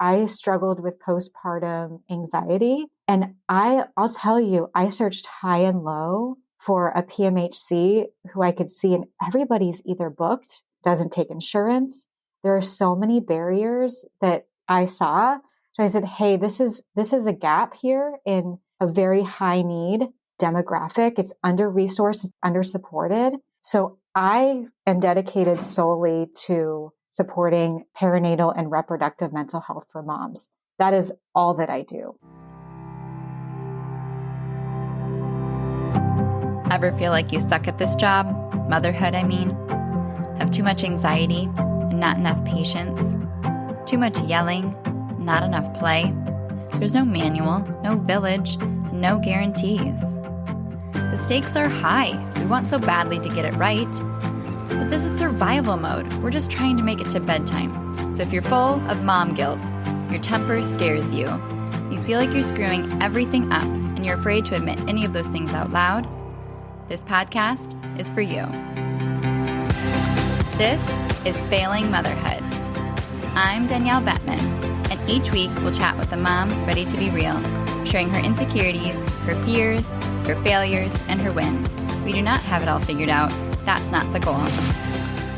I struggled with postpartum anxiety. And I'll tell you, I searched high and low for a PMHC who I could see, and everybody's either booked, doesn't take insurance. There are so many barriers that I saw. So I said, hey, this is a gap here in a very high need demographic. It's under-resourced, it's under-supported. So I am dedicated solely to supporting perinatal and reproductive mental health for moms. That is all that I do. Ever feel like you suck at this job? Motherhood, I mean. Have too much anxiety and not enough patience? Too much yelling, not enough play? There's no manual, no village, no guarantees. The stakes are high. We want so badly to get it right. But this is survival mode. We're just trying to make it to bedtime. So if you're full of mom guilt, your temper scares you, you feel like you're screwing everything up, and you're afraid to admit any of those things out loud, this podcast is for you. This is Failing Motherhood. I'm Danielle Bettman, and each week we'll chat with a mom ready to be real, sharing her insecurities, her fears, her failures, and her wins. We do not have it all figured out. That's not the goal.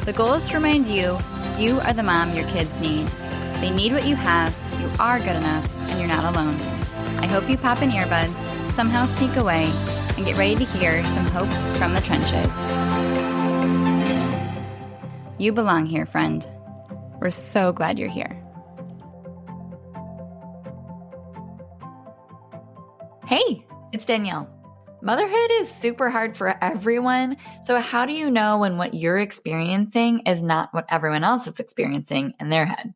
The goal is to remind you, you are the mom your kids need. They need what you have, you are good enough, and you're not alone. I hope you pop in earbuds, somehow sneak away, and get ready to hear some hope from the trenches. You belong here, friend. We're so glad you're here. Hey, it's Danielle. Motherhood is super hard for everyone, so how do you know when what you're experiencing is not what everyone else is experiencing in their head?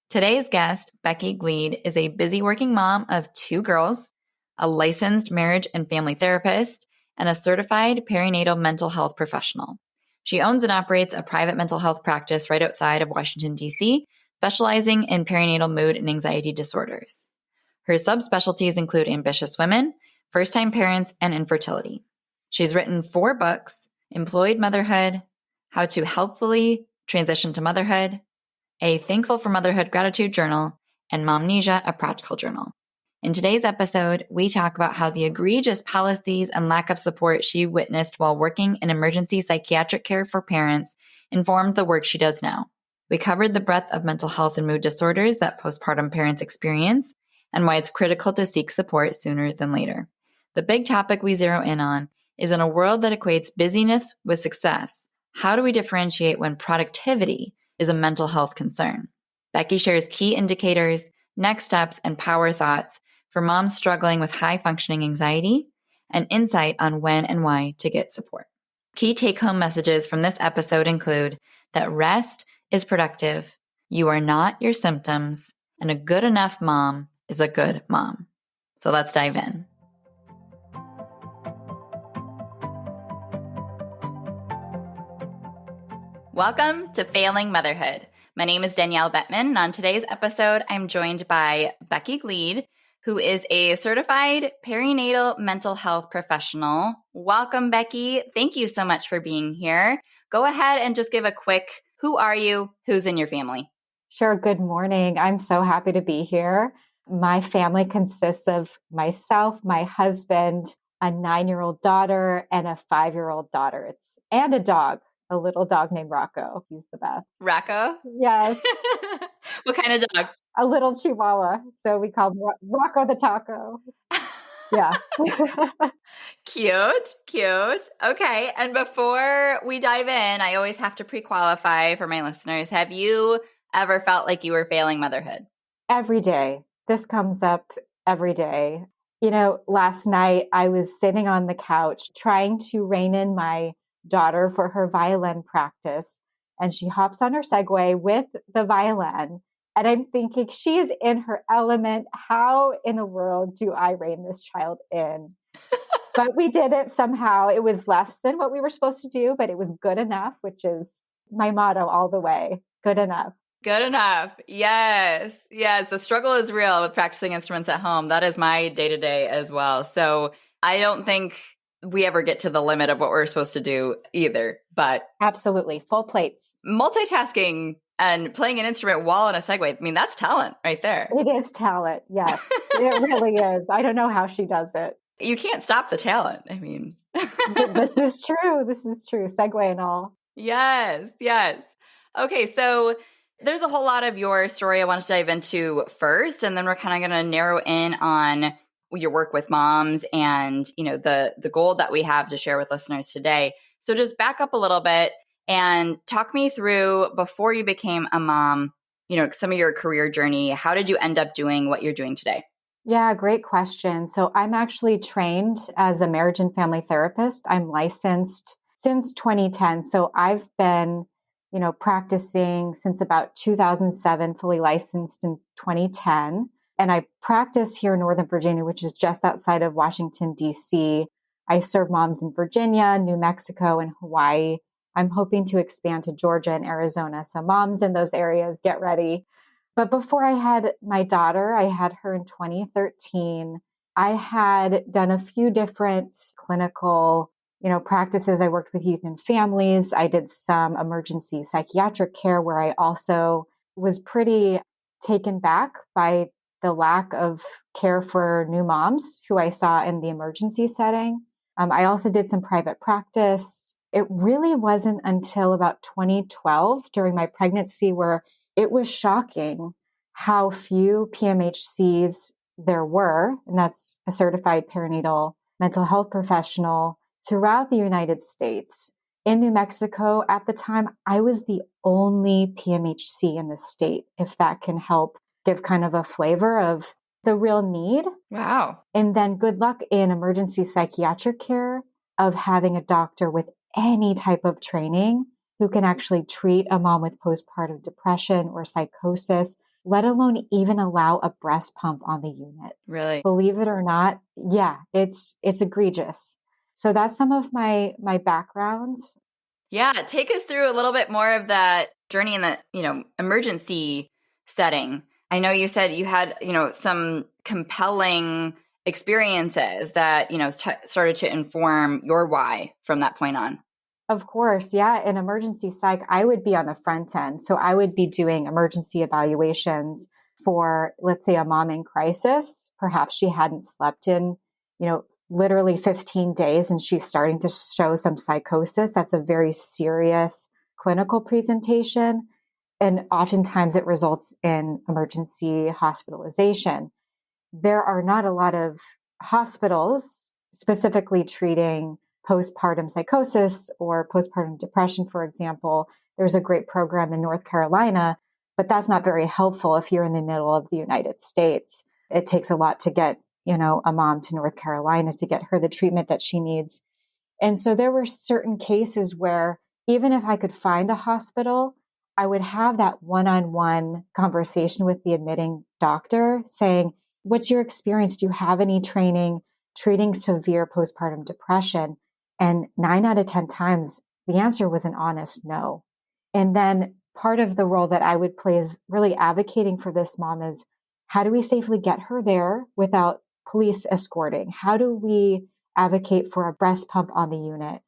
Today's guest, Becky Gleed, is a busy working mom of 2 girls, a licensed marriage and family therapist, and a certified perinatal mental health professional. She owns and operates a private mental health practice right outside of Washington, D.C., specializing in perinatal mood and anxiety disorders. Her subspecialties include ambitious women, first-time parents, and infertility. She's written 4 books: Employed Motherhood, How to Healthfully Transition to Motherhood, a Thankful for Motherhood Gratitude Journal, and Momnesia, a practical journal. In today's episode, we talk about how the egregious policies and lack of support she witnessed while working in emergency psychiatric care for parents informed the work she does now. We covered the breadth of mental health and mood disorders that postpartum parents experience and why it's critical to seek support sooner than later. The big topic we zero in on is, in a world that equates busyness with success, how do we differentiate when productivity is a mental health concern? Becky shares key indicators, next steps, and power thoughts for moms struggling with high-functioning anxiety, and insight on when and why to get support. Key take-home messages from this episode include that rest is productive, you are not your symptoms, and a good enough mom is a good mom. So let's dive in. Welcome to Failing Motherhood. My name is Danielle Bettman, and on today's episode, I'm joined by Becky Gleed, who is a certified perinatal mental health professional. Welcome, Becky. Thank you so much for being here. Go ahead and just give a quick, who are you? Who's in your family? Sure. Good morning. I'm so happy to be here. My family consists of myself, my husband, a 9-year-old daughter, and a 5-year-old daughter. And a dog. A little dog named Rocco. He's the best. Rocco? Yes. What kind of dog? A little Chihuahua. So we call him Rocco the Taco. Yeah. Cute. Okay. And before we dive in, I always have to pre-qualify for my listeners. Have you ever felt like you were failing motherhood? Every day. This comes up every day. You know, last night I was sitting on the couch trying to rein in my daughter for her violin practice, and she hops on her Segway with the violin, and I'm thinking, she is in her element. How in the world do I rein this child in? But we did it somehow. It was less than what we were supposed to do, but it was good enough, which is my motto all the way. Good enough. Good enough. Yes. The struggle is real with practicing instruments at home. That is my day-to-day as well. So I don't think we ever get to the limit of what we're supposed to do either, but absolutely. Full plates. Multitasking And playing an instrument while on a Segway, I mean, that's talent right there. It is talent. Yes, it really is. I don't know how she does it. You can't stop the talent. I mean, This is true. This is true. Segue and all. yes, yes. Okay, so there's a whole lot of your story I want to dive into first, and then we're kind of going to narrow in on your work with moms and, the goal that we have to share with listeners today. So just back up a little bit and talk me through, before you became a mom, some of your career journey. How did you end up doing what you're doing today? Yeah, great question. So I'm actually trained as a marriage and family therapist. I'm licensed since 2010. So I've been, practicing since about 2007, fully licensed in 2010. And I practice here in Northern Virginia, which is just outside of Washington, D.C. I serve moms in Virginia, New Mexico, and Hawaii. I'm hoping to expand to Georgia and Arizona. So moms in those areas, get ready. But before I had my daughter, I had her in 2013. I had done a few different clinical, practices. I worked with youth and families. I did some emergency psychiatric care where I also was pretty taken back by the lack of care for new moms who I saw in the emergency setting. I also did some private practice. It really wasn't until about 2012 during my pregnancy where it was shocking how few PMHCs there were, and that's a certified perinatal mental health professional throughout the United States. In New Mexico at the time, I was the only PMHC in the state, if that can help give kind of a flavor of the real need. Wow. And then good luck in emergency psychiatric care of having a doctor with any type of training who can actually treat a mom with postpartum depression or psychosis, let alone even allow a breast pump on the unit. Really? Believe it or not, yeah, it's egregious. So that's some of my background. Yeah, take us through a little bit more of that journey in the, emergency setting. I know you said you had, some compelling experiences that, started to inform your why from that point on. Of course, yeah. In emergency psych, I would be on the front end. So I would be doing emergency evaluations for, let's say, a mom in crisis. Perhaps she hadn't slept in, literally 15 days and she's starting to show some psychosis. That's a very serious clinical presentation. And oftentimes it results in emergency hospitalization. There are not a lot of hospitals specifically treating postpartum psychosis or postpartum depression, for example. There's a great program in North Carolina, but that's not very helpful if you're in the middle of the United States. It takes a lot to get, a mom to North Carolina to get her the treatment that she needs. And so there were certain cases where even if I could find a hospital, I would have that one-on-one conversation with the admitting doctor saying, what's your experience? Do you have any training treating severe postpartum depression? And 9 out of 10 times, the answer was an honest no. And then part of the role that I would play is really advocating for this mom is, how do we safely get her there without police escorting? How do we advocate for a breast pump on the unit?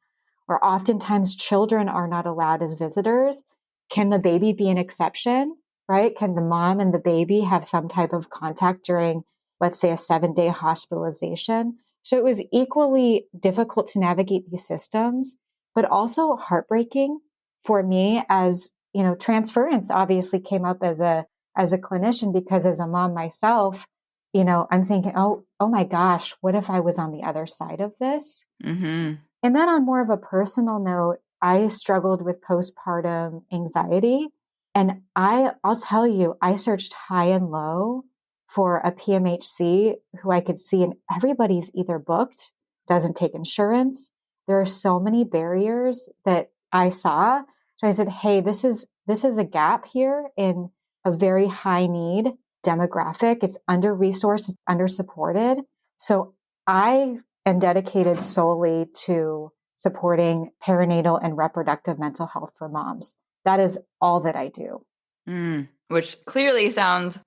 Or oftentimes children are not allowed as visitors. Can the baby be an exception, right? Can the mom and the baby have some type of contact during, let's say, a 7-day hospitalization? So it was equally difficult to navigate these systems, but also heartbreaking for me as, transference obviously came up as a clinician, because as a mom myself, I'm thinking, oh my gosh, what if I was on the other side of this? Mm-hmm. And then on more of a personal note, I struggled with postpartum anxiety. And I'll tell you, I searched high and low for a PMHC who I could see, and everybody's either booked, doesn't take insurance. There are so many barriers that I saw. So I said, hey, this is a gap here in a very high need demographic. It's under-resourced, it's under-supported. So I am dedicated solely to supporting perinatal and reproductive mental health for moms. That is all that I do. Which clearly sounds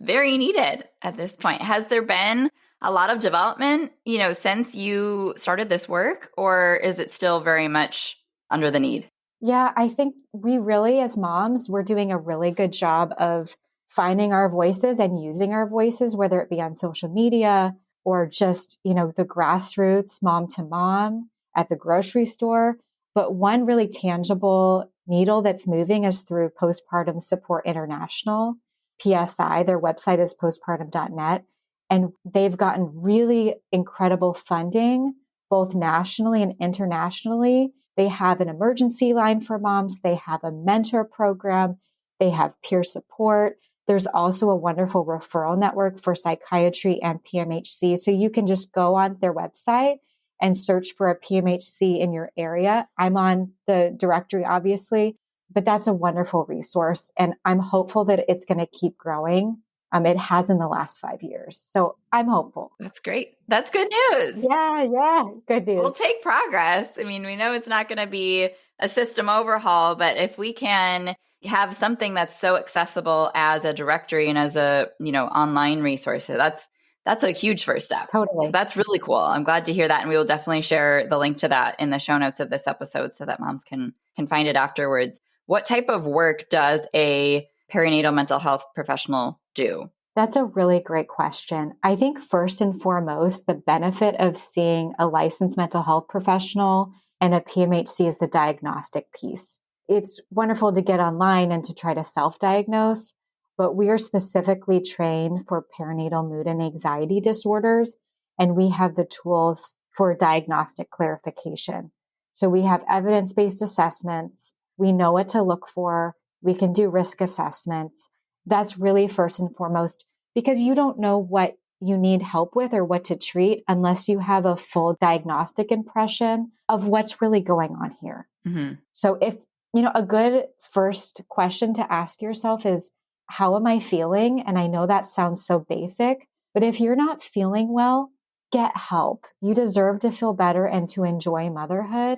very needed at this point. Has there been a lot of development, since you started this work, or is it still very much under the need? Yeah, I think we really, as moms, we're doing a really good job of finding our voices and using our voices, whether it be on social media or just, the grassroots mom to mom at the grocery store. But one really tangible needle that's moving is through Postpartum Support International, PSI. Their website is postpartum.net. And they've gotten really incredible funding, both nationally and internationally. They have an emergency line for moms. They have a mentor program. They have peer support. There's also a wonderful referral network for psychiatry and PMHC. So you can just go on their website and search for a PMHC in your area. I'm on the directory, obviously, but that's a wonderful resource. And I'm hopeful that it's going to keep growing. It has in the last 5 years. So I'm hopeful. That's great. That's good news. Yeah. Good news. We'll take progress. I mean, we know it's not going to be a system overhaul, but if we can have something that's so accessible as a directory and as a, online resource, that's a huge first step. Totally. So that's really cool. I'm glad to hear that. And we will definitely share the link to that in the show notes of this episode so that moms can find it afterwards. What type of work does a perinatal mental health professional do? That's a really great question. I think first and foremost, the benefit of seeing a licensed mental health professional and a PMHC is the diagnostic piece. It's wonderful to get online and to try to self-diagnose, but we are specifically trained for perinatal mood and anxiety disorders, and we have the tools for diagnostic clarification. So we have evidence-based assessments. We know what to look for. We can do risk assessments. That's really first and foremost, because you don't know what you need help with or what to treat unless you have a full diagnostic impression of what's really going on here. Mm-hmm. So if, a good first question to ask yourself is, how am I feeling? And I know that sounds so basic, but if you're not feeling well, get help. You deserve to feel better and to enjoy motherhood.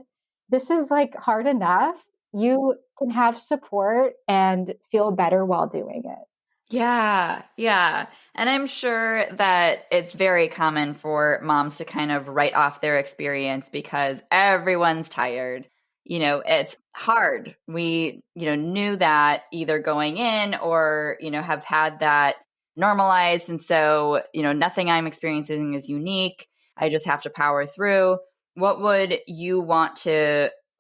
This is hard enough. You can have support and feel better while doing it. Yeah. And I'm sure that it's very common for moms to kind of write off their experience because everyone's tired. It's hard. We, knew that either going in or, have had that normalized. And so, nothing I'm experiencing is unique. I just have to power through. What would you want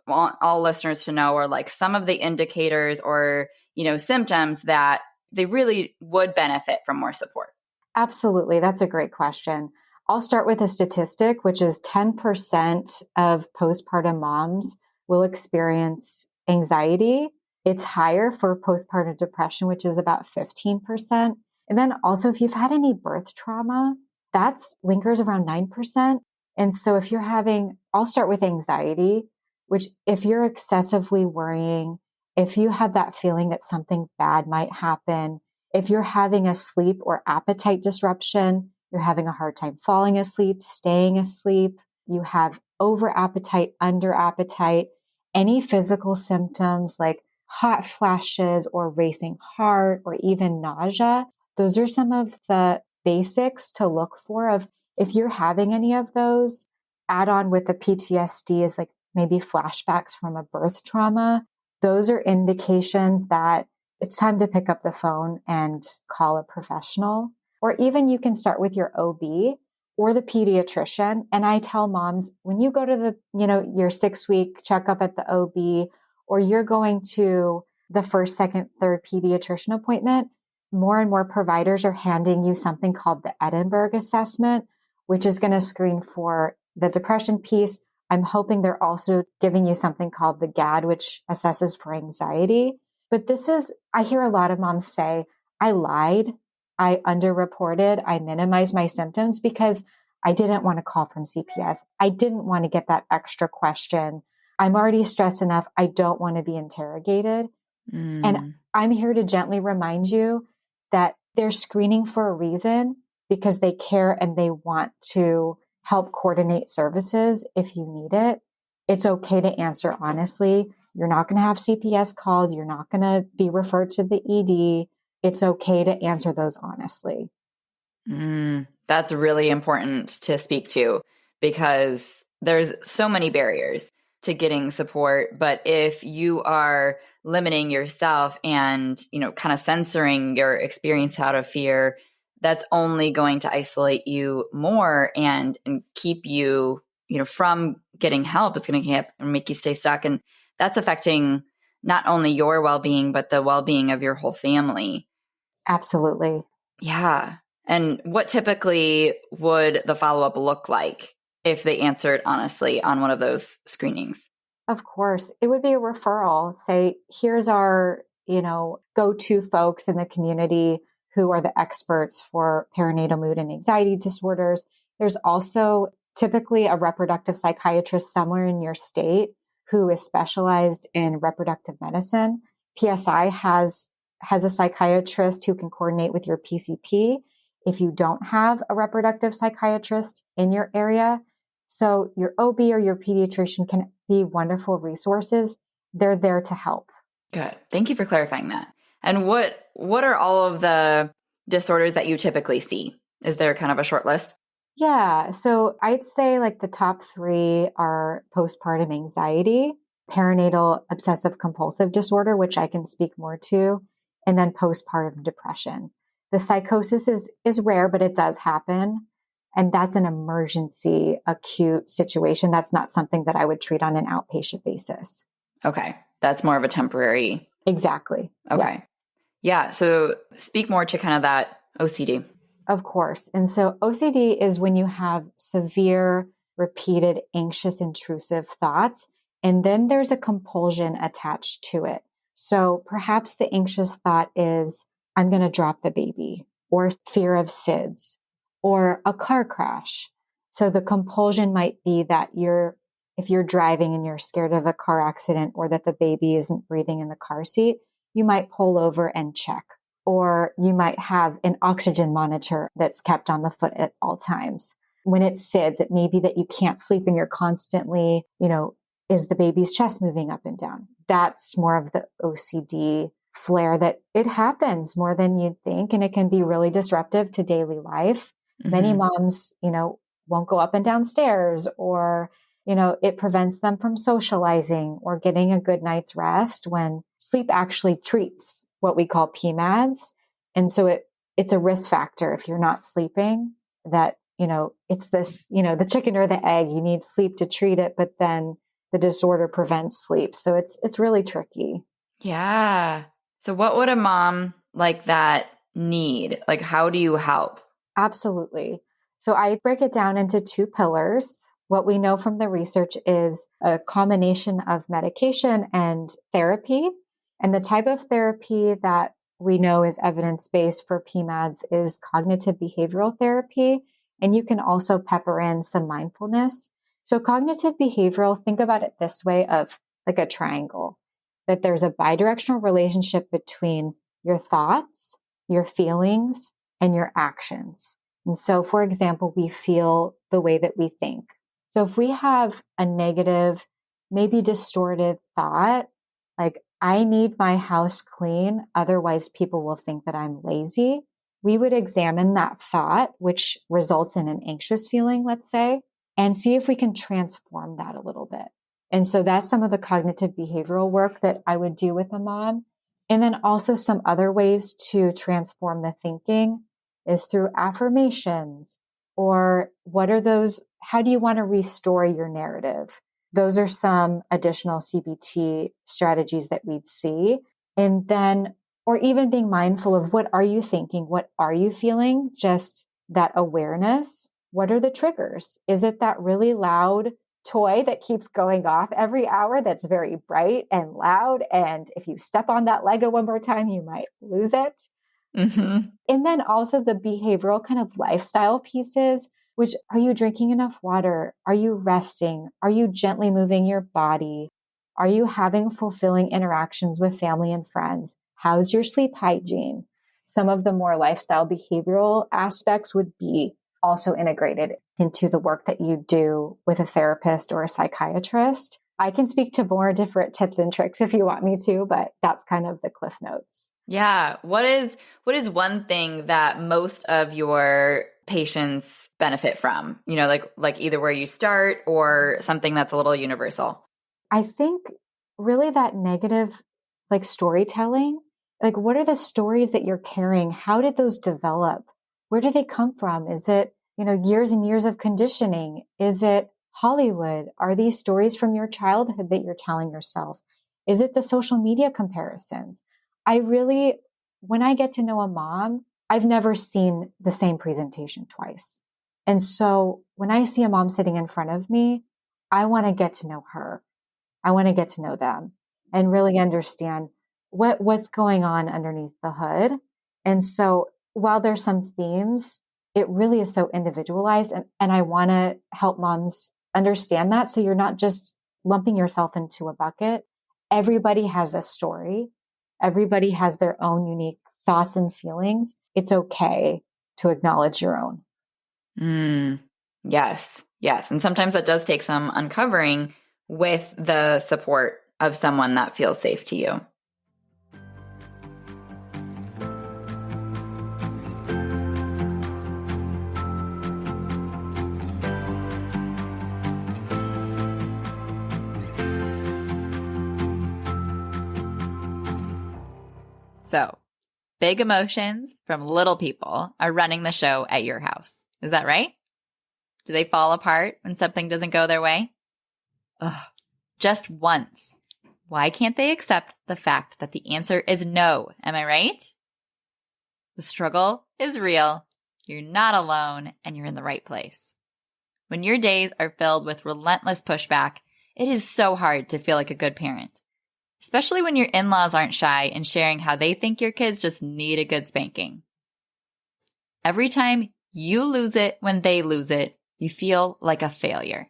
all listeners to know are some of the indicators or, symptoms that they really would benefit from more support? Absolutely. That's a great question. I'll start with a statistic, which is 10% of postpartum moms will experience anxiety. It's higher for postpartum depression, which is about 15%. And then also, if you've had any birth trauma, that's lingers around 9%. And so if I'll start with anxiety, which if you're excessively worrying, if you have that feeling that something bad might happen, if you're having a sleep or appetite disruption, you're having a hard time falling asleep, staying asleep, you have over appetite, under appetite, any physical symptoms like hot flashes or racing heart or even nausea, those are some of the basics to look for of if you're having any of those. Add on with the PTSD is maybe flashbacks from a birth trauma. Those are indications that it's time to pick up the phone and call a professional. Or even you can start with your OB or the pediatrician. And I tell moms, when you go to your 6-week checkup at the OB, or you're going to the first, second, third pediatrician appointment, more and more providers are handing you something called the Edinburgh assessment, which is going to screen for the depression piece. I'm hoping they're also giving you something called the GAD, which assesses for anxiety. But I hear a lot of moms say, I lied, I underreported, I minimized my symptoms because I didn't want to call from CPS. I didn't want to get that extra question. I'm already stressed enough. I don't want to be interrogated. And I'm here to gently remind you that they're screening for a reason because they care and they want to help coordinate services if you need it. It's okay to answer honestly. You're not going to have CPS called. You're not going to be referred to the ED. It's okay to answer those honestly. That's really important to speak to because there's so many barriers. to getting support. But if you are limiting yourself and, kind of censoring your experience out of fear, that's only going to isolate you more and keep you, from getting help. It's going to make you stay stuck. And that's affecting not only your well-being, but the well-being of your whole family. Absolutely. Yeah. And what typically would the follow-up look like if they answered honestly on one of those screenings? Of course, it would be a referral. Say, here's our, go-to folks in the community who are the experts for perinatal mood and anxiety disorders. There's also typically a reproductive psychiatrist somewhere in your state who is specialized in reproductive medicine. PSI has a psychiatrist who can coordinate with your PCP if you don't have a reproductive psychiatrist in your area. So your OB or your pediatrician can be wonderful resources. They're there to help. Good. Thank you for clarifying that. And what are all of the disorders that you typically see? Is there kind of a short list? Yeah. So I'd say like the top 3 are postpartum anxiety, perinatal obsessive compulsive disorder, which I can speak more to, and then postpartum depression. The psychosis is rare, but it does happen. And that's an emergency acute situation. That's not something that I would treat on an outpatient basis. Okay. That's more of a temporary. Exactly. Okay. Yeah. So speak more to kind of that OCD. Of course. And so OCD is when you have severe, repeated, anxious, intrusive thoughts, and then there's a compulsion attached to it. So perhaps the anxious thought is, I'm going to drop the baby, or fear of SIDS, or a car crash. So the compulsion might be that if you're driving and you're scared of a car accident or that the baby isn't breathing in the car seat, you might pull over and check. Or you might have an oxygen monitor that's kept on the foot at all times. When it's SIDS, it may be that you can't sleep and you're constantly, is the baby's chest moving up and down? That's more of the OCD flare that it happens more than you'd think. And it can be really disruptive to daily life. Mm-hmm. Many moms, won't go up and down stairs, or, it prevents them from socializing or getting a good night's rest when sleep actually treats what we call PMADs. And so it's a risk factor if you're not sleeping that, it's this, the chicken or the egg, you need sleep to treat it, but then the disorder prevents sleep. So it's really tricky. Yeah. So what would a mom like that need? Like, how do you help? Absolutely. So I break it down into 2 pillars. What we know from the research is a combination of medication and therapy. And the type of therapy that we know is evidence-based for PMADs is cognitive behavioral therapy. And you can also pepper in some mindfulness. So cognitive behavioral, think about it this way, of like a triangle, that there's a bidirectional relationship between your thoughts, your feelings, and your actions. And so, for example, we feel the way that we think. So if we have a negative, maybe distorted thought, like, I need my house clean, otherwise people will think that I'm lazy, we would examine that thought, which results in an anxious feeling, let's say, and see if we can transform that a little bit. And so that's some of the cognitive behavioral work that I would do with a mom. And then also some other ways to transform the thinking is through affirmations, or how do you want to restore your narrative? Those are some additional CBT strategies that we'd see. And then, or even being mindful of, what are you thinking? What are you feeling? Just that awareness. What are the triggers? Is it that really loud toy that keeps going off every hour that's very bright and loud? And if you step on that Lego one more time, you might lose it. Mm-hmm. And then also the behavioral kind of lifestyle pieces, which, are you drinking enough water? Are you resting? Are you gently moving your body? Are you having fulfilling interactions with family and friends? How's your sleep hygiene? Some of the more lifestyle behavioral aspects would be also integrated into the work that you do with a therapist or a psychiatrist. I can speak to more different tips and tricks if you want me to, but that's kind of the cliff notes. Yeah. What is one thing that most of your patients benefit from? Like either where you start or something that's a little universal? I think really that negative, like storytelling, like what are the stories that you're carrying? How did those develop? Where do they come from? Is it, years and years of conditioning? Is it Hollywood? Are these stories from your childhood that you're telling yourself? Is it the social media comparisons? When I get to know a mom, I've never seen the same presentation twice. And so when I see a mom sitting in front of me, I want to get to know her. I want to get to know them and really understand what's going on underneath the hood. And so while there's some themes, it really is so individualized. And I want to help moms understand that. So you're not just lumping yourself into a bucket. Everybody has a story. Everybody has their own unique thoughts and feelings. It's okay to acknowledge your own. Yes. Yes. And sometimes that does take some uncovering with the support of someone that feels safe to you. So, big emotions from little people are running the show at your house. Is that right? Do they fall apart when something doesn't go their way? Ugh, just once. Why can't they accept the fact that the answer is no? Am I right? The struggle is real. You're not alone, and you're in the right place. When your days are filled with relentless pushback, it is so hard to feel like a good parent, especially when your in-laws aren't shy in sharing how they think your kids just need a good spanking. Every time you lose it when they lose it, you feel like a failure.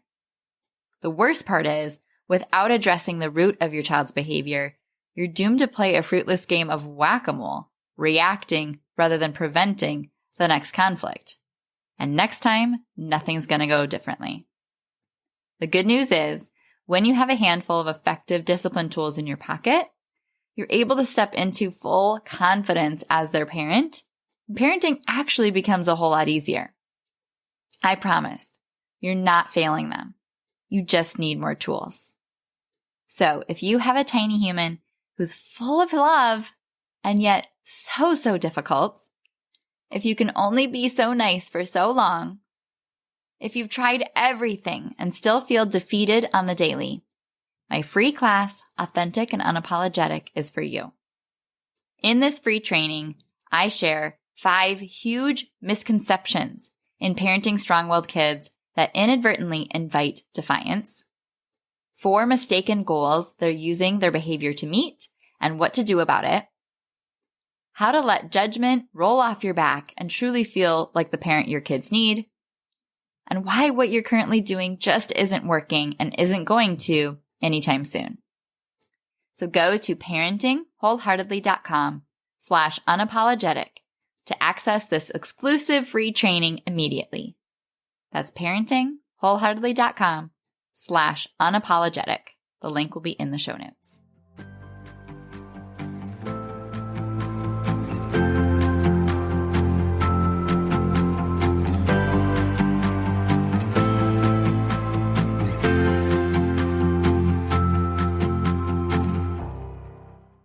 The worst part is, without addressing the root of your child's behavior, you're doomed to play a fruitless game of whack-a-mole, reacting rather than preventing the next conflict. And next time, nothing's going to go differently. The good news is, when you have a handful of effective discipline tools in your pocket, you're able to step into full confidence as their parent. Parenting actually becomes a whole lot easier. I promise, you're not failing them. You just need more tools. So if you have a tiny human who's full of love and yet so difficult, if you can only be so nice for so long, if you've tried everything and still feel defeated on the daily, my free class, Authentic and Unapologetic, is for you. In this free training, I share 5 huge misconceptions in parenting strong-willed kids that inadvertently invite defiance, 4 mistaken goals they're using their behavior to meet, and what to do about it, how to let judgment roll off your back and truly feel like the parent your kids need, and why what you're currently doing just isn't working and isn't going to anytime soon. So go to parentingwholeheartedly.com/unapologetic to access this exclusive free training immediately. That's parentingwholeheartedly.com/unapologetic. The link will be in the show notes.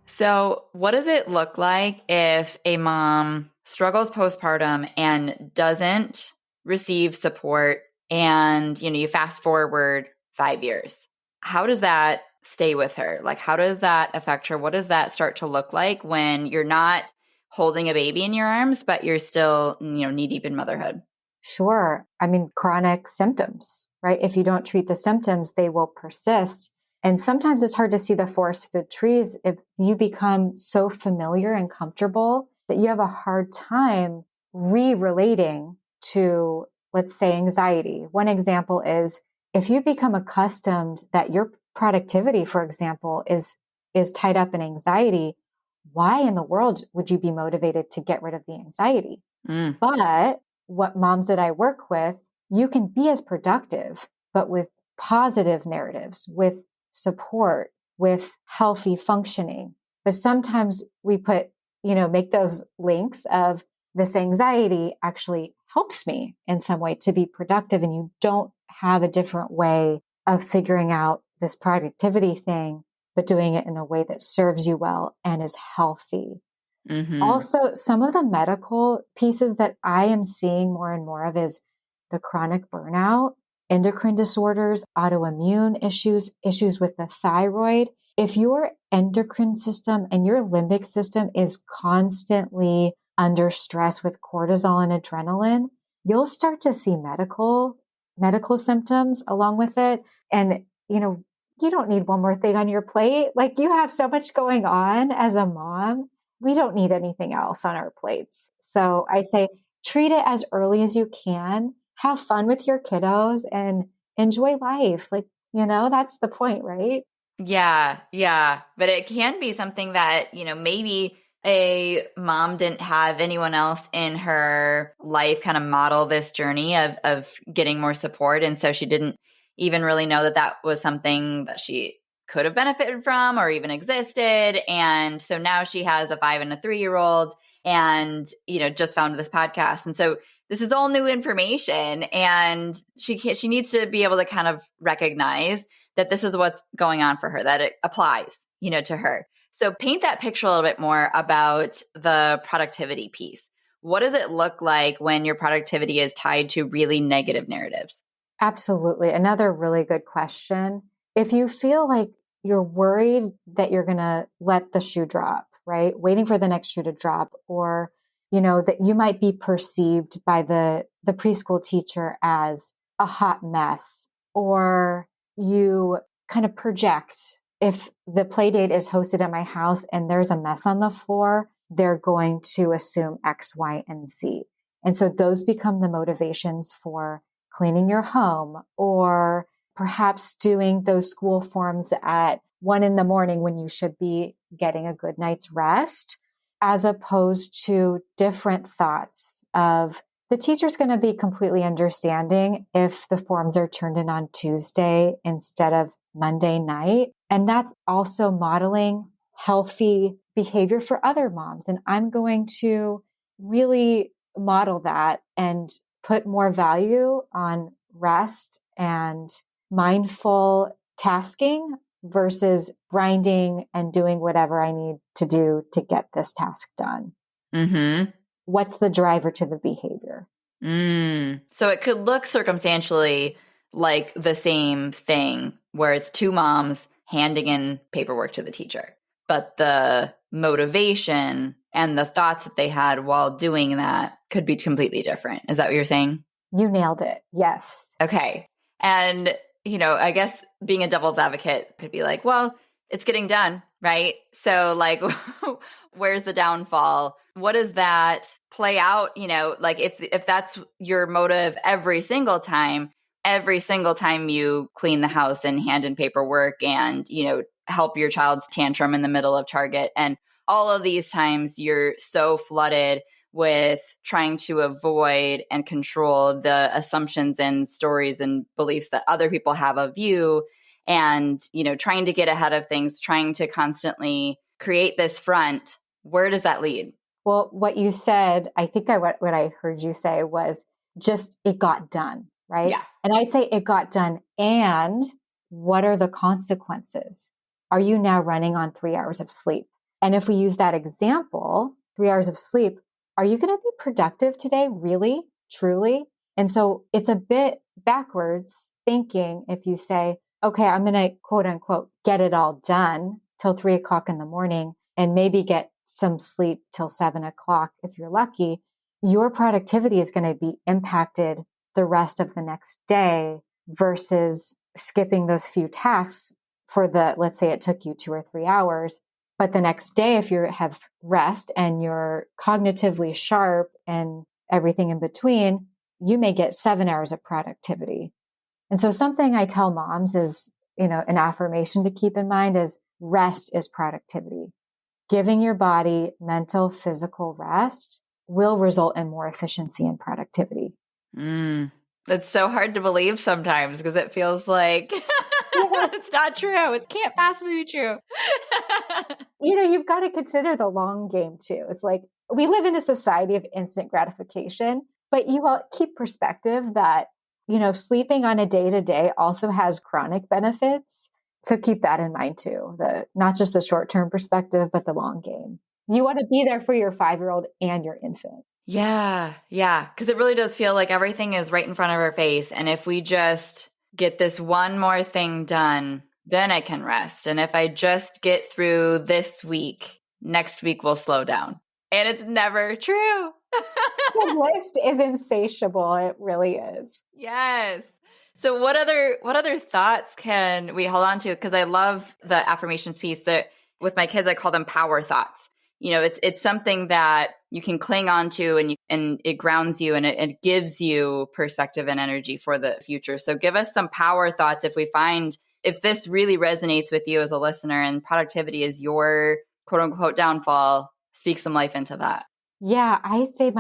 So what does it look like if a mom struggles postpartum and doesn't receive support and, you fast forward 5 years? How does that stay with her? Like, how does that affect her? What does that start to look like when you're not holding a baby in your arms, but you're still, knee deep in motherhood? Sure. I mean, chronic symptoms, right? If you don't treat the symptoms, they will persist. And sometimes it's hard to see the forest through the trees if you become so familiar and comfortable that you have a hard time re-relating to, let's say, anxiety. One example is if you become accustomed that your productivity, for example, is tied up in anxiety, why in the world would you be motivated to get rid of the anxiety? But what moms that I work with, you can be as productive, but with positive narratives, with support, with healthy functioning. But sometimes we make those links of this anxiety actually helps me in some way to be productive, and you don't have a different way of figuring out this productivity thing, but doing it in a way that serves you well and is healthy. Mm-hmm. Also, some of the medical pieces that I am seeing more and more of is the chronic burnout, endocrine disorders, autoimmune issues, issues with the thyroid. If your endocrine system and your limbic system is constantly under stress with cortisol and adrenaline, you'll start to see medical symptoms along with it. And, you don't need one more thing on your plate. Like, you have so much going on as a mom. We don't need anything else on our plates. So I say, treat it as early as you can. Have fun with your kiddos and enjoy life. Like, that's the point, right? Yeah, yeah. But it can be something that, maybe a mom didn't have anyone else in her life kind of model this journey of getting more support. And so she didn't even really know that that was something that she could have benefited from or even existed. And so now she has a 5 and a 3-year-old and, just found this podcast. And so this is all new information, and she needs to be able to kind of recognize that this is what's going on for her, that it applies, to her. So paint that picture a little bit more about the productivity piece. What does it look like when your productivity is tied to really negative narratives? Absolutely. Another really good question. If you feel like you're worried that you're going to let the shoe drop, right? Waiting for the next shoe to drop, or, that you might be perceived by the preschool teacher as a hot mess, or you kind of project if the play date is hosted at my house and there's a mess on the floor, they're going to assume X, Y, and Z. And so those become the motivations for cleaning your home, or perhaps doing those school forms at 1 a.m. when you should be getting a good night's rest, as opposed to different thoughts of the teacher's going to be completely understanding if the forms are turned in on Tuesday instead of Monday night. And that's also modeling healthy behavior for other moms. And I'm going to really model that and put more value on rest and mindful tasking versus grinding and doing whatever I need to do to get this task done. Mm-hmm. What's the driver to the behavior? So it could look circumstantially like the same thing where it's two moms handing in paperwork to the teacher, but the motivation and the thoughts that they had while doing that could be completely different. Is that what you're saying? You nailed it. Yes. Okay. And, I guess being a devil's advocate could be like, well, it's getting done, right? So like, where's the downfall? What does that play out? Like if that's your motive every single time you clean the house and hand in paperwork and, help your child's tantrum in the middle of Target. And all of these times you're so flooded with trying to avoid and control the assumptions and stories and beliefs that other people have of you, and, trying to get ahead of things, trying to constantly create this front. Where does that lead? Well, what you said, I think what I heard you say was just it got done, right? Yeah. And I'd say it got done. And what are the consequences? Are you now running on 3 hours of sleep? And if we use that example, 3 hours of sleep, are you going to be productive today? Really? Truly? And so it's a bit backwards thinking if you say, okay, I'm going to quote unquote, get it all done till 3 o'clock in the morning and maybe get some sleep till 7 o'clock. If you're lucky, your productivity is going to be impacted the rest of the next day versus skipping those few tasks let's say it took you 2 or 3 hours. But the next day, if you have rest and you're cognitively sharp and everything in between, you may get 7 hours of productivity. And so something I tell moms is, an affirmation to keep in mind is rest is productivity. Giving your body mental, physical rest will result in more efficiency and productivity. That's so hard to believe sometimes because it feels like it's not true. It can't possibly be true. You've got to consider the long game too. It's like we live in a society of instant gratification, but you all keep perspective that, sleeping on a day-to-day also has chronic benefits. So keep that in mind too, not just the short-term perspective, but the long game. You want to be there for your 5-year-old and your infant. Yeah. Yeah. Because it really does feel like everything is right in front of our face. And if we just get this one more thing done, then I can rest. And if I just get through this week, next week will slow down. And it's never true. The list is insatiable. It really is. Yes. So what other thoughts can we hold on to? Because I love the affirmations piece that with my kids, I call them power thoughts. It's something that you can cling on to and it grounds you and it gives you perspective and energy for the future. So give us some power thoughts if this really resonates with you as a listener and productivity is your quote unquote downfall, speak some life into that. Yeah, I say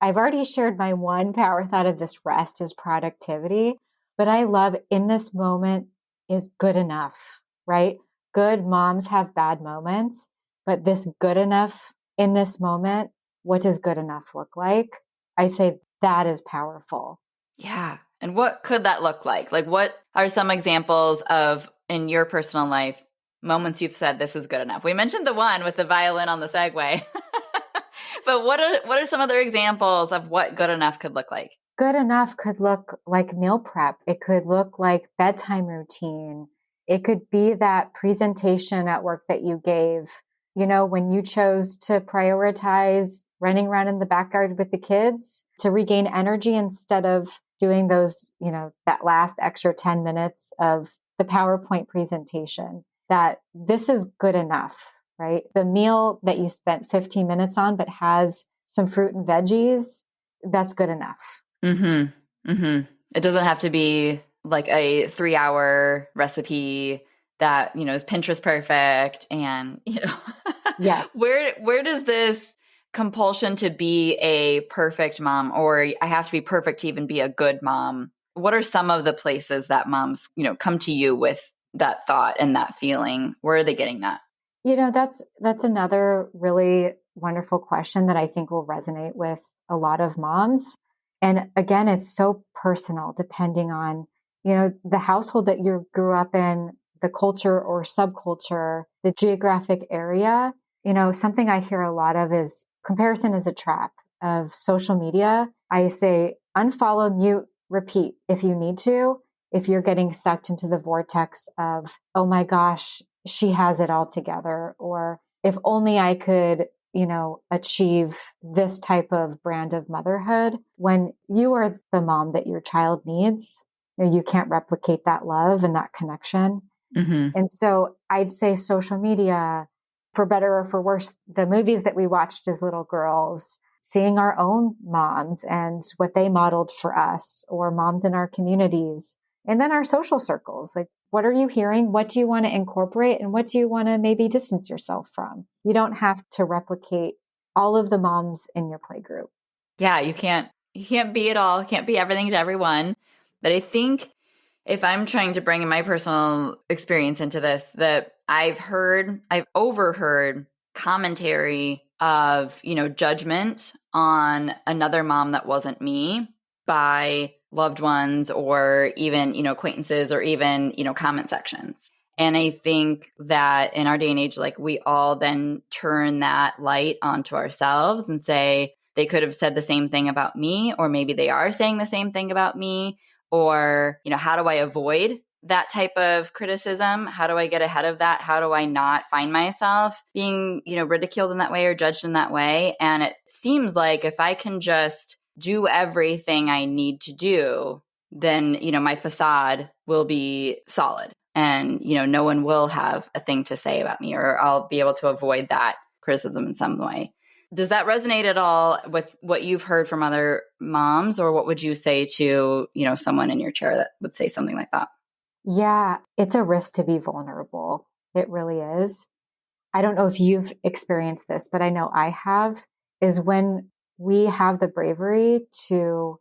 I've already shared my one power thought of this rest is productivity, but I love in this moment is good enough, right? Good moms have bad moments, but this good enough in this moment, what does good enough look like? I say that is powerful. Yeah. And what could that look like? Like, what are some examples of in your personal life moments you've said this is good enough? We mentioned the one with the violin on the Segway, but what are some other examples of what good enough could look like? Good enough could look like meal prep. It could look like bedtime routine. It could be that presentation at work that you gave, when you chose to prioritize running around in the backyard with the kids to regain energy instead of doing those, that last extra 10 minutes of the PowerPoint presentation, that this is good enough, right? The meal that you spent 15 minutes on, but has some fruit and veggies, that's good enough. Mm-hmm. Mm-hmm. It doesn't have to be like a 3-hour recipe that, is Pinterest perfect. And, Yes. where does this compulsion to be a perfect mom, or I have to be perfect to even be a good mom? What are some of the places that moms, come to you with that thought and that feeling? Where are they getting that? That's another really wonderful question that I think will resonate with a lot of moms. And again, it's so personal depending on, the household that you grew up in, the culture or subculture, the geographic area. Something I hear a lot of is comparison is a trap of social media. I say unfollow, mute, repeat if you need to, if you're getting sucked into the vortex of, oh my gosh, she has it all together, or if only I could, achieve this type of brand of motherhood. When you are the mom that your child needs, you can't replicate that love and that connection. Mm-hmm. And so I'd say social media, for better or for worse, the movies that we watched as little girls, seeing our own moms and what they modeled for us, or moms in our communities, and then our social circles. Like, what are you hearing? What do you want to incorporate? And what do you want to maybe distance yourself from? You don't have to replicate all of the moms in your playgroup. Yeah, you can't be it all, can't be everything to everyone. But I think if I'm trying to bring in my personal experience into this, that I've overheard commentary of, judgment on another mom that wasn't me by loved ones or even, acquaintances or even, comment sections. And I think that in our day and age, like we all then turn that light onto ourselves and say, they could have said the same thing about me, or maybe they are saying the same thing about me. Or, how do I avoid that type of criticism? How do I get ahead of that? How do I not find myself being, ridiculed in that way or judged in that way? And it seems like if I can just do everything I need to do, then, my facade will be solid and, no one will have a thing to say about me, or I'll be able to avoid that criticism in some way. Does that resonate at all with what you've heard from other moms, or what would you say to, someone in your chair that would say something like that? Yeah, it's a risk to be vulnerable. It really is. I don't know if you've experienced this, but I know I have, is when we have the bravery to,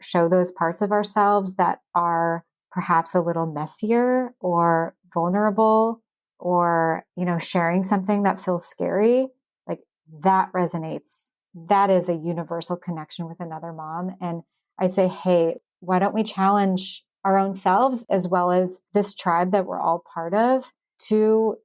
show those parts of ourselves that are perhaps a little messier or vulnerable, or, sharing something that feels scary, like that resonates. That is a universal connection with another mom. And I say, hey, why don't we challenge our own selves as well as this tribe that we're all part of to,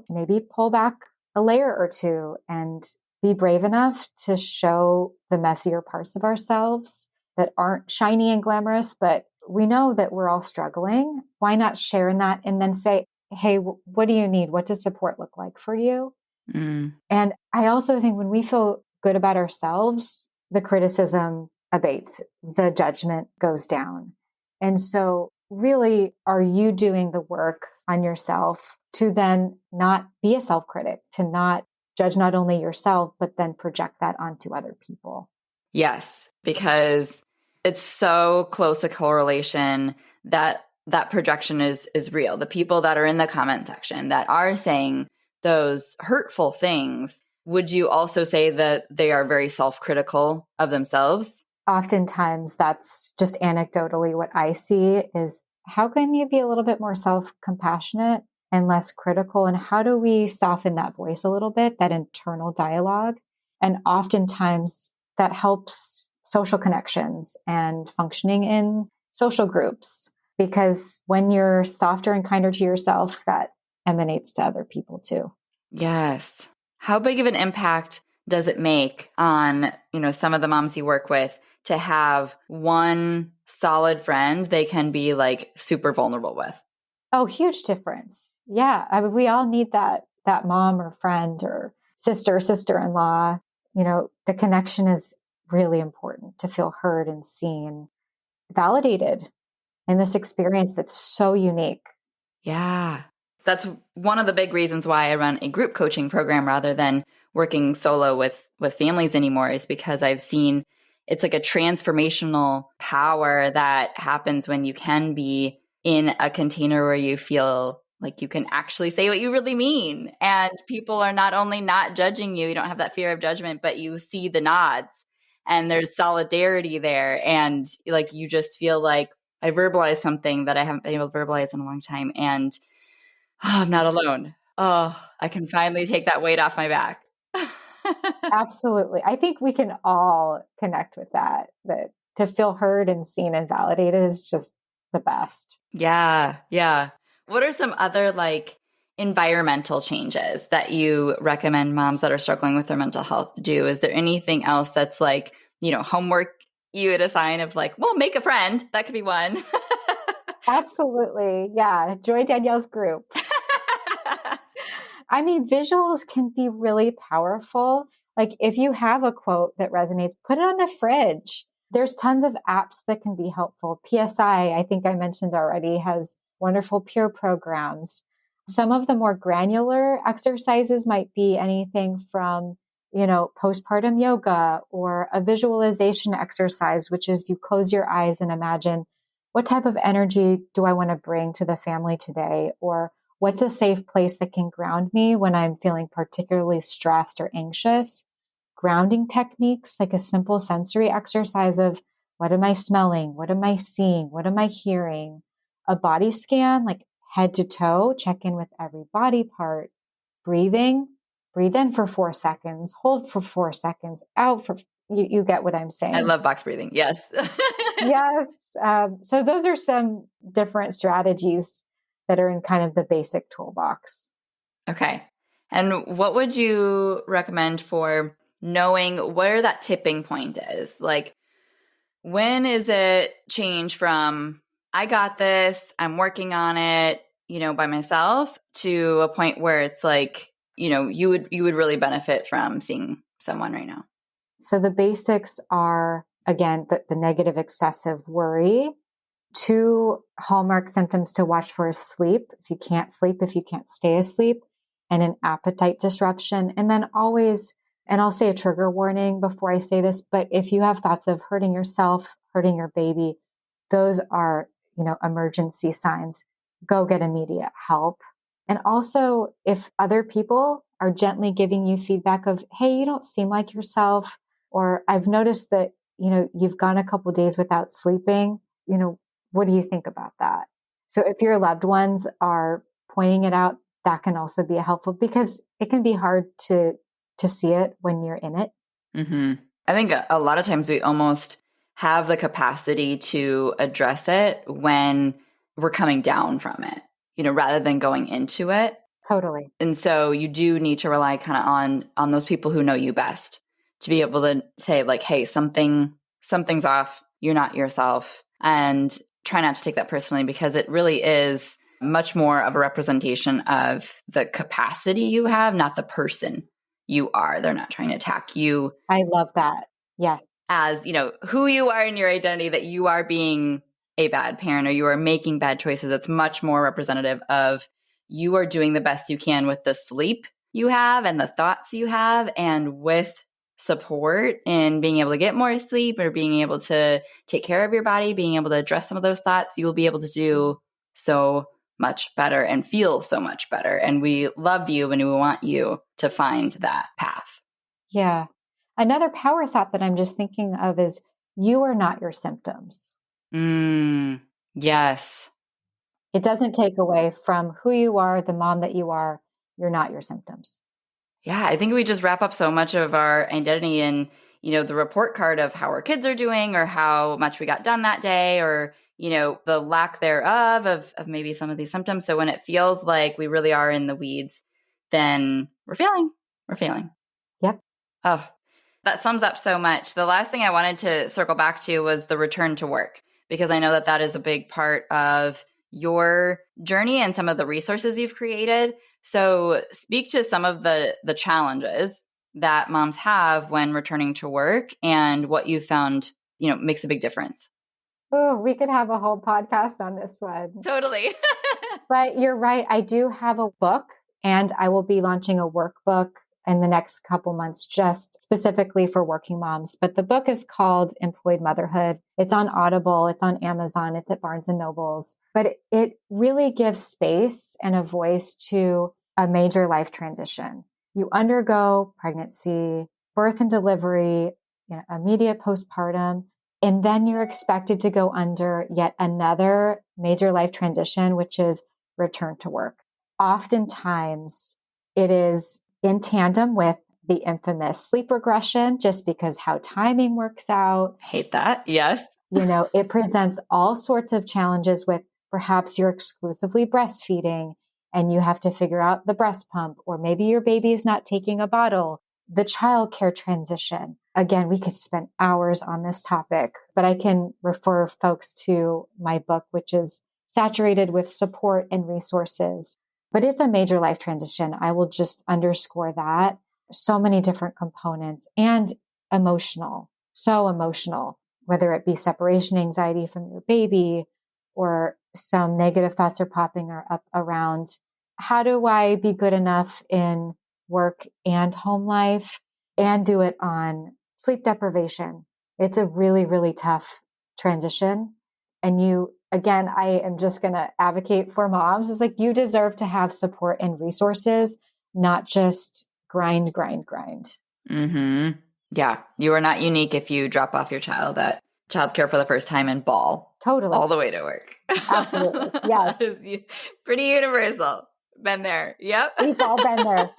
maybe pull back a layer or two and be brave enough to show the messier parts of ourselves that aren't shiny and glamorous, but we know that we're all struggling. Why not share in that and then say, hey, what do you need? What does support look like for you? Mm. And I also think when we feel good about ourselves, the criticism abates, the judgment goes down. And so really, are you doing the work on yourself to then not be a self-critic, to not judge not only yourself, but then project that onto other people? Yes, because it's so close a correlation that that projection is real. The people that are in the comment section that are saying those hurtful things, would you also say that they are very self-critical of themselves? Oftentimes, that's just anecdotally what I see is how can you be a little bit more self-compassionate and less critical? And how do we soften that voice a little bit, that internal dialogue? And oftentimes that helps social connections and functioning in social groups, because when you're softer and kinder to yourself, that emanates to other people too. Yes. How big of an impact does it make on, some of the moms you work with to have one solid friend they can be like super vulnerable with? Oh, huge difference. Yeah. I mean, we all need that mom or friend or sister-in-law. The connection is really important to feel heard and seen, validated in this experience that's so unique. Yeah. That's one of the big reasons why I run a group coaching program rather than working solo with families anymore, is because I've seen it's like a transformational power that happens when you can be in a container where you feel like you can actually say what you really mean. And people are not only not judging you, you don't have that fear of judgment, but you see the nods and there's solidarity there. And like, you just feel like I verbalized something that I haven't been able to verbalize in a long time. And I'm not alone. Oh, I can finally take that weight off my back. Absolutely. I think we can all connect with that to feel heard and seen and validated is just the best. Yeah. Yeah. What are some other like environmental changes that you recommend moms that are struggling with their mental health do? Is there anything else that's like, homework you would assign of like, well, make a friend? That could be one. Absolutely. Yeah. Join Danielle's group. I mean, visuals can be really powerful. Like if you have a quote that resonates, put it on the fridge. There's tons of apps that can be helpful. PSI, I think I mentioned already, has wonderful peer programs. Some of the more granular exercises might be anything from, postpartum yoga or a visualization exercise, which is you close your eyes and imagine what type of energy do I want to bring to the family today? Or what's a safe place that can ground me when I'm feeling particularly stressed or anxious? Grounding techniques, like a simple sensory exercise of what am I smelling? What am I seeing? What am I hearing? A body scan, like head to toe, check in with every body part. Breathing, breathe in for 4 seconds, hold for 4 seconds, out for, you get what I'm saying. I love box breathing. Yes. Yes. So those are some different strategies that are in kind of the basic toolbox. Okay. And what would you recommend for knowing where that tipping point is? Like, when is it change from, I got this, I'm working on it, by myself, to a point where it's like, you would really benefit from seeing someone right now? So the basics are, again, the negative excessive worry. 2 hallmark symptoms to watch for is sleep. If you can't sleep, if you can't stay asleep, and an appetite disruption. And then always, and I'll say a trigger warning before I say this, but if you have thoughts of hurting yourself, hurting your baby, those are, emergency signs. Go get immediate help. And also, if other people are gently giving you feedback of, hey, you don't seem like yourself, or I've noticed that, you've gone a couple days without sleeping, what do you think about that? So if your loved ones are pointing it out, that can also be helpful because it can be hard to see it when you're in it. Mm-hmm. I think a lot of times we almost have the capacity to address it when we're coming down from it, rather than going into it. Totally. And so you do need to rely kind of on those people who know you best to be able to say like, hey, something's off. You're not yourself. And try not to take that personally, because it really is much more of a representation of the capacity you have, not the person you are. They're not trying to attack you. I love that. Yes. As, who you are in your identity, that you are being a bad parent or you are making bad choices. It's much more representative of you are doing the best you can with the sleep you have and the thoughts you have, and with support in being able to get more sleep or being able to take care of your body, being able to address some of those thoughts, you will be able to do so much better and feel so much better. And we love you and we want you to find that path. Yeah. Another power thought that I'm just thinking of is you are not your symptoms. Yes. It doesn't take away from who you are, the mom that you are. You're not your symptoms. Yeah, I think we just wrap up so much of our identity in, the report card of how our kids are doing or how much we got done that day, or, the lack thereof of maybe some of these symptoms. So when it feels like we really are in the weeds, then we're failing. Yep. Oh, that sums up so much. The last thing I wanted to circle back to was the return to work, because I know that is a big part of your journey and some of the resources you've created. So speak to some of the challenges that moms have when returning to work and what you found, makes a big difference. Oh, we could have a whole podcast on this one. Totally. But you're right. I do have a book, and I will be launching a workbook in the next couple months, just specifically for working moms. But the book is called Employed Motherhood. It's on Audible. It's on Amazon. It's at Barnes and Nobles. But it really gives space and a voice to a major life transition. You undergo pregnancy, birth and delivery, immediate postpartum, and then you're expected to go under yet another major life transition, which is return to work. Oftentimes, it is in tandem with the infamous sleep regression, just because how timing works out. Hate that. Yes. It presents all sorts of challenges with perhaps you're exclusively breastfeeding and you have to figure out the breast pump, or maybe your baby's not taking a bottle, the childcare transition. Again, we could spend hours on this topic, but I can refer folks to my book, which is saturated with support and resources. But it's a major life transition. I will just underscore that. So many different components, and emotional, so emotional, whether it be separation anxiety from your baby or some negative thoughts are popping up around how do I be good enough in work and home life and do it on sleep deprivation. It's a really, really tough transition. And again, I am just going to advocate for moms. It's like you deserve to have support and resources, not just grind. Mm-hmm. Yeah. You are not unique if you drop off your child at childcare for the first time and bawl. Totally. All the way to work. Absolutely. Yes. It's pretty universal. Been there. Yep. We've all been there.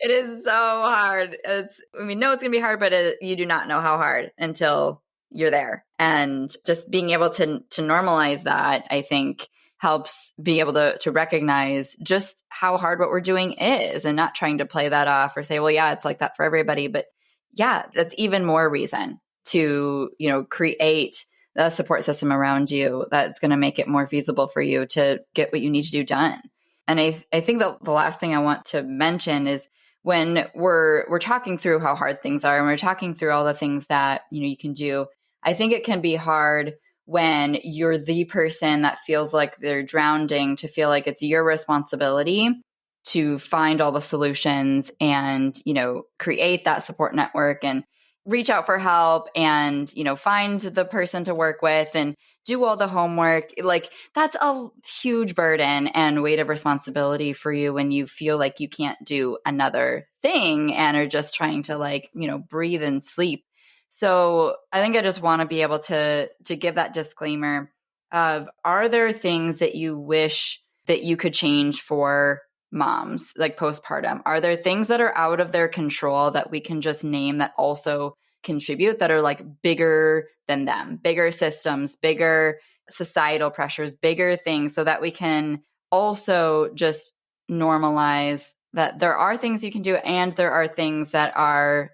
It is so hard. No, it's going to be hard, but you do not know how hard until you're there. And just being able to normalize that, I think, helps be able to recognize just how hard what we're doing is, and not trying to play that off or say, well, yeah, it's like that for everybody. But yeah, that's even more reason to, create a support system around you that's going to make it more feasible for you to get what you need to do done. And I think the last thing I want to mention is when we're talking through how hard things are and we're talking through all the things that, you can do, I think it can be hard when you're the person that feels like they're drowning to feel like it's your responsibility to find all the solutions and, create that support network and reach out for help and, find the person to work with and do all the homework. Like, that's a huge burden and weight of responsibility for you when you feel like you can't do another thing and are just trying to breathe and sleep. So I think I just want to be able to give that disclaimer of, are there things that you wish that you could change for moms, like postpartum? Are there things that are out of their control that we can just name that also contribute that are like bigger than them, bigger systems, bigger societal pressures, bigger things, so that we can also just normalize that there are things you can do, and there are things that are,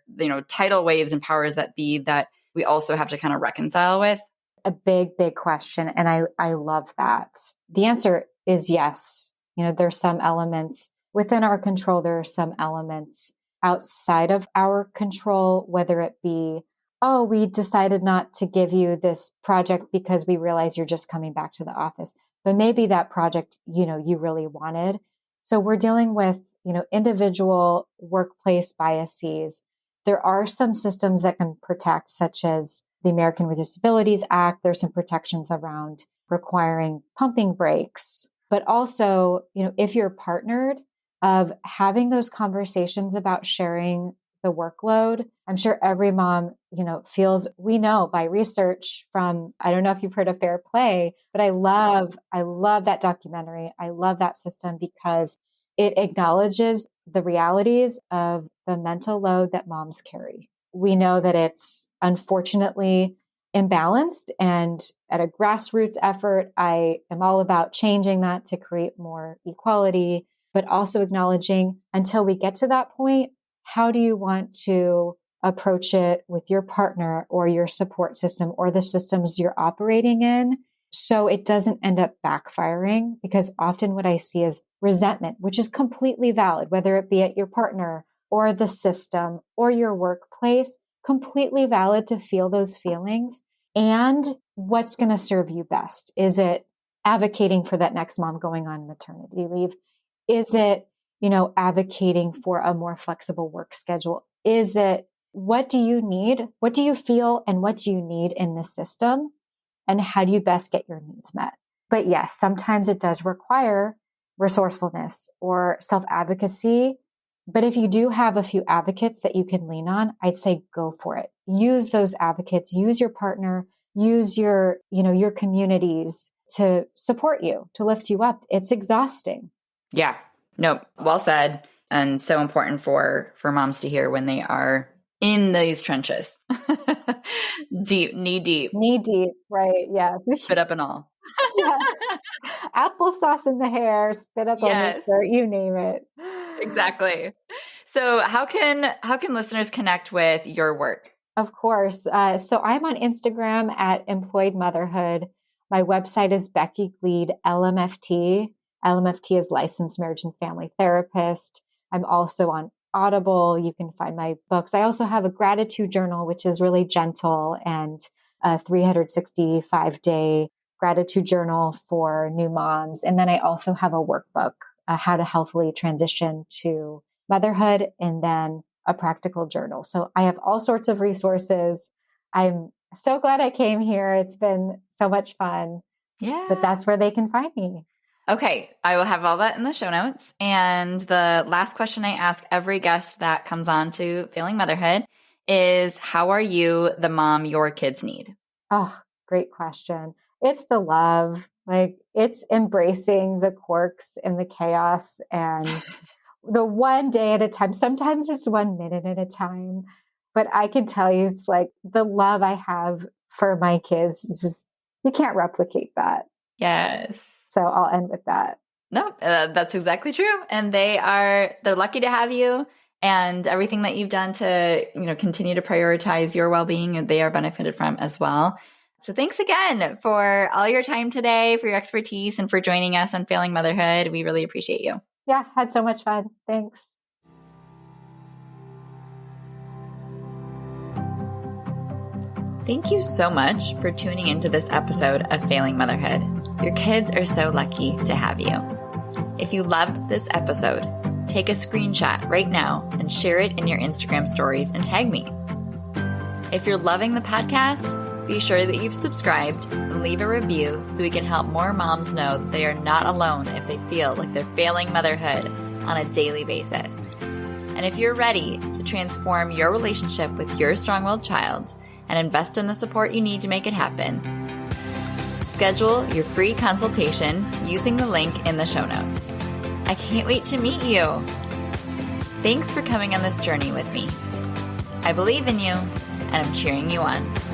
tidal waves and powers that be that we also have to kind of reconcile with. A big, big question. And I love that. The answer is yes. There's some elements within our control. There are some elements outside of our control, whether it be, oh, we decided not to give you this project because we realize you're just coming back to the office. But maybe that project, you really wanted. So we're dealing with, individual workplace biases. There are some systems that can protect, such as the American with Disabilities Act. There's some protections around requiring pumping breaks, but also, if you're partnered, of having those conversations about sharing the workload. I'm sure every mom, feels, we know by research from, I don't know if you've heard of Fair Play, but I love that documentary. I love that system because it acknowledges the realities of the mental load that moms carry. We know that it's unfortunately imbalanced, and at a grassroots effort, I am all about changing that to create more equality, but also acknowledging, until we get to that point, how do you want to approach it with your partner or your support system or the systems you're operating in, so it doesn't end up backfiring? Because often what I see is resentment, which is completely valid, whether it be at your partner or the system or your workplace, completely valid to feel those feelings. And what's going to serve you best? Is it advocating for that next mom going on maternity leave? Is it, advocating for a more flexible work schedule? Is it, what do you need? What do you feel? And what do you need in the system? And how do you best get your needs met? But yes, sometimes it does require resourcefulness or self-advocacy. But if you do have a few advocates that you can lean on, I'd say go for it. Use those advocates, use your partner, use your communities to support you, to lift you up. It's exhausting. Yeah. No, well said. And so important for moms to hear when they are in these trenches. Deep, knee deep. Knee deep, right? Yes. Spit up and all. Yes. Applesauce in the hair, spit up on the shirt, you name it. Exactly. So how can listeners connect with your work? Of course. So I'm on Instagram at Employed Motherhood. My website is Becky Gleed, LMFT. LMFT is Licensed Marriage and Family Therapist. I'm also on Audible. You can find my books. I also have a gratitude journal, which is really gentle, and a 365-day gratitude journal for new moms. And then I also have a workbook, how to healthily transition to motherhood, and then a practical journal. So I have all sorts of resources. I'm so glad I came here. It's been so much fun. Yeah. But that's where they can find me. Okay. I will have all that in the show notes. And the last question I ask every guest that comes on to Failing Motherhood is, how are you the mom your kids need? Oh, great question. It's the love. It's embracing the quirks and the chaos and the one day at a time. Sometimes it's 1 minute at a time. But I can tell you, it's like the love I have for my kids is just, you can't replicate that. Yes. So I'll end with that. No, that's exactly true. And they're lucky to have you, and everything that you've done to, continue to prioritize your well-being, and they are benefited from as well. So thanks again for all your time today, for your expertise, and for joining us on Failing Motherhood. We really appreciate you. Yeah, had so much fun. Thanks. Thank you so much for tuning into this episode of Failing Motherhood. Your kids are so lucky to have you. If you loved this episode, take a screenshot right now and share it in your Instagram stories and tag me. If you're loving the podcast, be sure that you've subscribed and leave a review so we can help more moms know that they are not alone if they feel like they're failing motherhood on a daily basis. And if you're ready to transform your relationship with your strong-willed child and invest in the support you need to make it happen, schedule your free consultation using the link in the show notes. I can't wait to meet you. Thanks for coming on this journey with me. I believe in you. and I'm cheering you on.